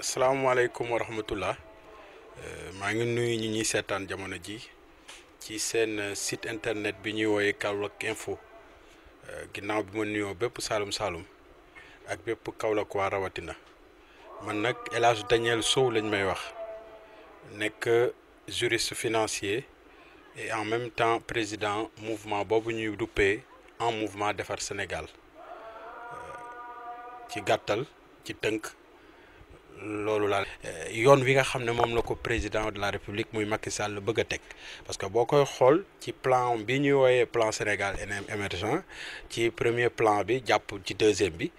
asalaamaaleykum wa rahmatullah maa ngi nuyu ñi ñuy seetaan jamono ji ci seen site internet bi ñuy wooyee Kaolack info ginnaaw bi ma nuyoo bépp Saalum Saalum ak bépp Kaolack waa rawatina man nag El Hadj Daniel Sow lañ may wax nekk juriste financier et en même temps président mouvement boobu ñuy duppee en mouvement defar Sénégal ci gàttal ci tënk. loolu laa yoon wi nga xam ne moom la ko président de la république muy Macky Sall bëgg a teg parce que boo koy xool ci plan bi ñuy wooyee plan Sénégal émergent ci premier plan bi jàpp ci deuxième bi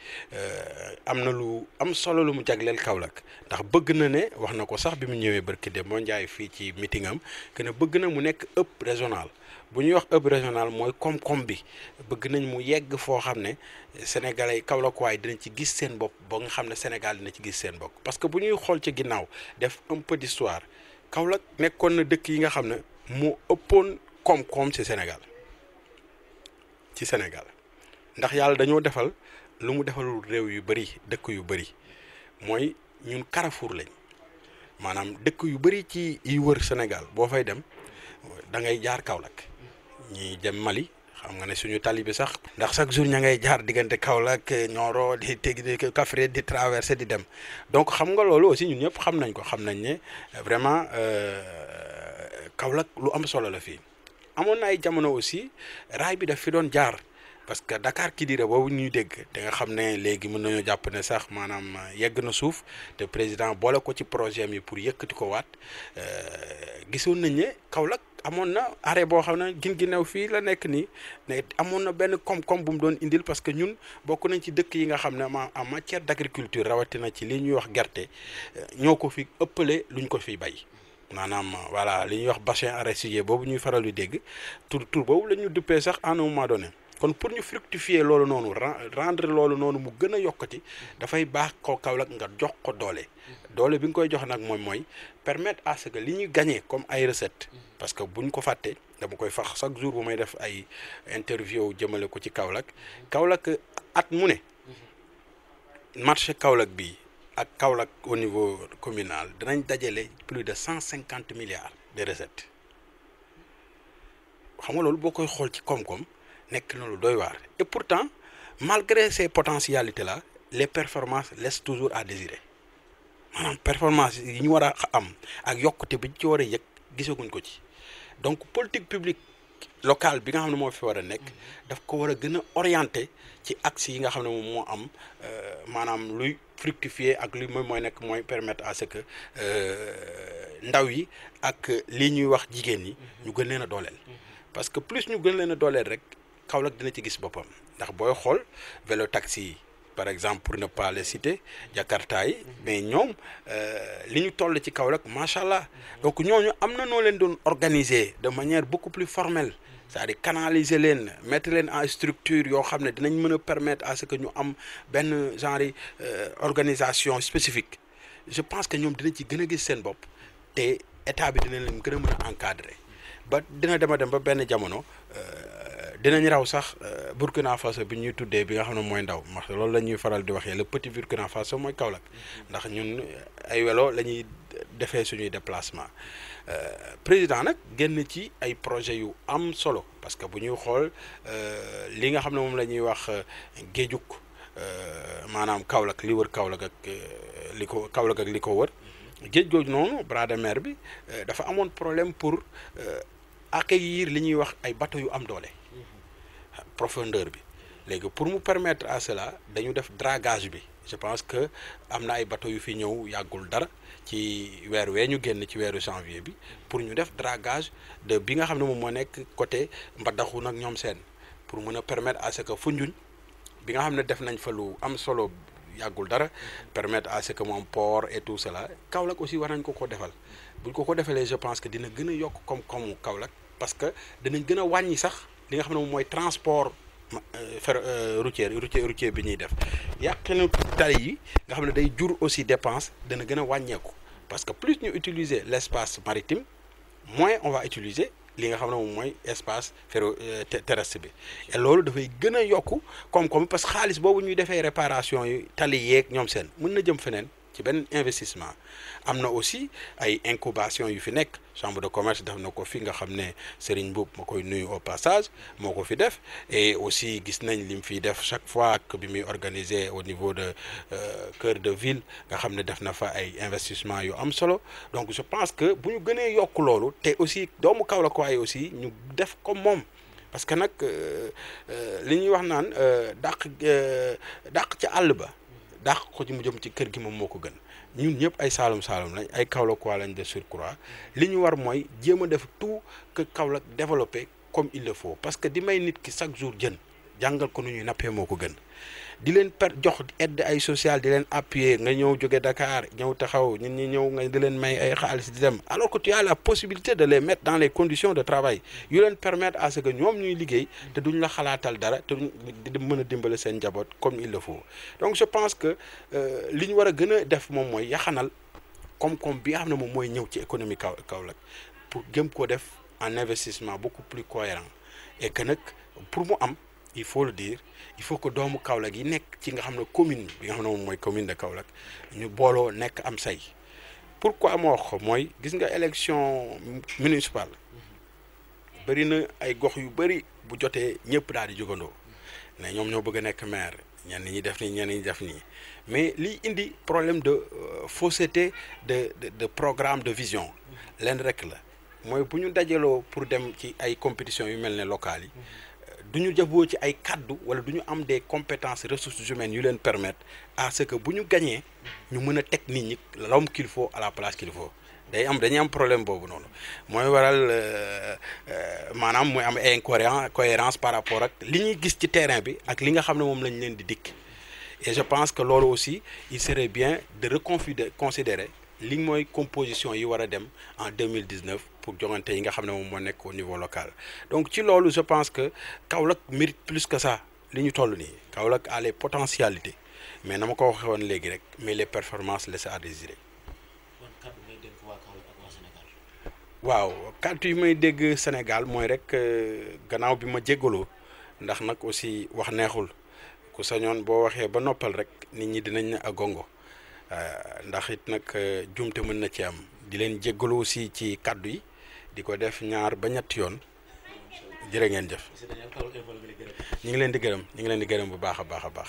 am na lu am solo lu mu jagleel Kaolack ndax bëgg na ne wax na ko sax bi mu ñëwee barki dem moo njaay fii ci meeting am que ne bëgg na mu nekk hub régional bu ñuy wax hub régional mooy koom-koom bi bëgg nañ mu yegg foo xam ne sénégalais Kaolack waay dinañ ci gis seen bopp ba nga xam ne Sénégal dina ci gis seen bopp parce que bu ñuy xool ci ginnaaw def un peu d'histoire Kaolack nekkoon na dëkk yi nga xam ne moo ëppoon koom-koom ci Sénégal ndax yàlla dañoo defal lu mu defalul réew yu bëri dëkk yu bëri mooy ñun Carrefour lañ maanaam dëkk yu bëri ci yi wër Sénégal boo fay dem da ngay jaar Kaolack ñi dem Mali xam nga ne suñu tali bi sax ndax chaque jour ña ngay jaar diggante Kaolack Nioro di teg Kaffrine di traversé di dem donc xam nga loolu aussi ñun ñëpp xam nañ ko xam nañ ne vraiment Kaolack lu am solo la fii amoon na ay jamono aussi raay bi daf fi doon jaar parce que Dakar Kidira boobu ñuy dégg da nga xam ne léegi mën nañoo jàpp ne sax maanaam yegg na suuf te président boole ko ci projet mi pour yëkkati ko waat gisoon nañ ne Kaolack amoon na arrêt boo xam ne Guinguinéo fii la nekk nii ne amoon na benn koom-koom bu mu doon indil parce que ñun bokk nañ ci dëkk yi nga xam ne en matière d'agriculture rawatina ci li ñuy wax gerte ñoo ko fi ëppale luñ ko fiy bay maanaam voilà li ñuy wax bassin arachidier boobu ñuy faral di dégg tur boobu la ñu duppee sax à un moment donné kon pour ñu fructifier loolu noonu rendre loolu noonu mu gën a yokkati dafay baax ko Kaolack nga jox ko doole bi nga koy jox nag mooy permettre à ce que li ñuy gagner comme ay recettes parce que buñ ko fàtte dama koy fax chaque jour bu may def ay interview jëmale ko ci Kaolack at mu ne marché Kaolack bi ak Kaolack au niveau communal danañ dajale plus de 150 milliards de recettes xam nga loolu boo koy xool ci koom-koom nekk na lu doy waar et pourtant malgré ces potentialités là les performances laissent toujours à désirer maanaam performance yi ñu war a am ak yokkute bi ci war a yëg gisaguñ ko ci donc politique publique locale bi nga xam ne moo fi war a nekk daf ko war a gën a orienté ci axe yi nga xam ne moom moo am maanaam luy fructifier ak luy mooy nekk mooy permettre à ce que ndaw yi ak lii ñuy wax jigéen ñi ñu gën leen a dooleel parce que plus ñu gën leen a dooleel rek Kaolack dina ci gis boppam ndax booy xool vélo taxi yi par exemple pour ne pas les citer Jakarta yi mais ñoom li ñu toll ci Kaolack macha allah donc ñooñu am na noo leen doon organiser de manière beaucoup plus formelle c'est-à-dire canaliser leen mettre leen en structure yoo xam ne dinañ mën a permettre à ce que ñu am benn genre organisation spécifique je pense que ñoom dinañ ci gën a gis seen bopp te état bi dina leen gën a mën a encadrer ba dina dem ba benn jamono. dinañ raw sax Burkina Faso bi ñuy tuddee bi nga xam ne mooy ndaw ndax loolu la ñuy faral di waxee le petit Burkina Faso mooy Kaolack ndax ñun ay welo la ñuy defee suñuy déplacement président nag génn ci ay projets yu am solo parce que bu ñuy xool li nga xam ne moom la ñuy wax géejug maanaam Kaolack li wër Kaolack ak li ko wër géej googu noonu bras de mer bi dafa amoon problème pour accueillir li ñuy wax ay bateaux yu am doole. profondeur bi léegi pour mu permettre à cela dañu def dragage bi je pense que am na ay bateau yu fi ñëw yàggul dara ci weer wee ñu génn ci weeru janvier bi pour ñu def dragage de bi nga xam ne moom moo nekk côté Mbadakhoune nag ñoom seen pour mën a permettre à ce que Foundiougne bi nga xam ne def nañ fa lu am solo yàggul dara permettre à ce que moom port et tout cela Kaolack aussi war nañ ko defal buñ ko defalee je pense que dina gën a yokk koom-koomu Kaolack parce que dinañ gën a wàññi sax li nga xam ne moom mooy transport routier bi ñuy def yàqinu tali yi nga xam ne day jur aussi dépense dana gën a wàññeeku parce que plus ñu utiliser l'espace maritime moins on va utiliser li nga xam ne moom mooy espace terrestre bi et loolu dafay gën a yokku koom-koom parce que xaalis boobu ñuy defee réparation yi tali yeeg ñoom seen mën na jëm feneen ci benn investissement am na aussi ay incubation yu fi nekk chambre de commerce def na ko fi nga xam ne Serigne Mboup ma koy nuyu au passage moo ko fi def et aussi gis nañ li mu fiy def chaque fois que bi muy organiser au niveau de cœur de ville nga xam ne def na fa ay investissement yu am solo donc je pense que bu ñu gënee yokk loolu te aussi doomu Kaolack waaye aussi ñu def comme moom parce que nag li ñuy wax naan dàq ci àll ba dàq ko ci mu jëm ci kër gi moom moo ko gën ñun ñëpp ay saalum lañ ay Kaolack waa lañ de surcroît li ñu war mooy jéem a def tout que Kaolack développé comme il le faut parce que di may nit ki chaque jour jën jàngal ko nu ñuy nappee moo ko gën di leen jox aide ay social di leen appuyer nga ñëw jóge Dakar ñëw taxaw ñun ñi ñëw nga di leen may ay xaalis di dem alors que tu as la possibilité de les mettre dans les conditions de travail yu leen permettre à ce que ñoom ñuy liggéey te duñ la xalaatal dara te duñ di mën a dimbale seen njaboot comme il le faut donc je pense que li ñu war a gën a def moom mooy yaxanal koom-koom bi nga xam ne moom mooy ñëw ci économie Kaolack pour gëm koo def en investissement beaucoup plus cohérent et que nag pour mu am il faut le dire il faut que doomu Kaolack yi nekk ci nga xam ne commune bi nga xam ne moom mooy commune de Kaolack ñu booloo nekk am say pourquoi ma wax ko mooy gis nga élection municipale bëri na ay gox yu bëri bu jotee ñëpp daal di jógandoo ne ñoom ñoo bëgg a nekk maire ñenn ñi def nii ñenn ñi def nii mais liy indi problème de fausseté de programme de vision leen rek la mooy bu ñu dajaloo pour dem ci ay compétitions yu mel ne locales yi du ñu jaboo ci ay kaddu wala du ñu am des compétences ressources humaines yu leen permettre à ce que bu ñu gañee ñu mën a teg nit ñi l'homme qu'il faut à la place qu'il faut dañuy am problème boobu noonu mooy waral maanaam mooy am incohérence par rapport ak li ñuy gis ci terrain bi ak li nga xam ne moom lañ leen di dikk et je pense que loolu aussi il serait bien de reconsidérer li mooy composition yi war a dem en 2019 pour joŋante yi nga xam ne moom moo nekk au niveau local donc ci loolu je pense que Kaolack mérite plus que ça li ñu toll nii Kaolack a les potentialités mais na ma ko waxee woon léegi rek mais les performances laissent à désirer. waaw kàddu yi may dégg Sénégal mooy rek gannaaw bi ma jéggaloo ndax nag aussi wax neexul ku sañoon boo waxee ba noppal rek nit ñi dinañ ne a gongo ndax it nag jumte mën na ci am di leen jéggalu aussi ci kàddu yi di ko def ñaar ba ñetti yoon jërë ngeen jëf ñu ngi leen di gërëm bu baax a baax a baax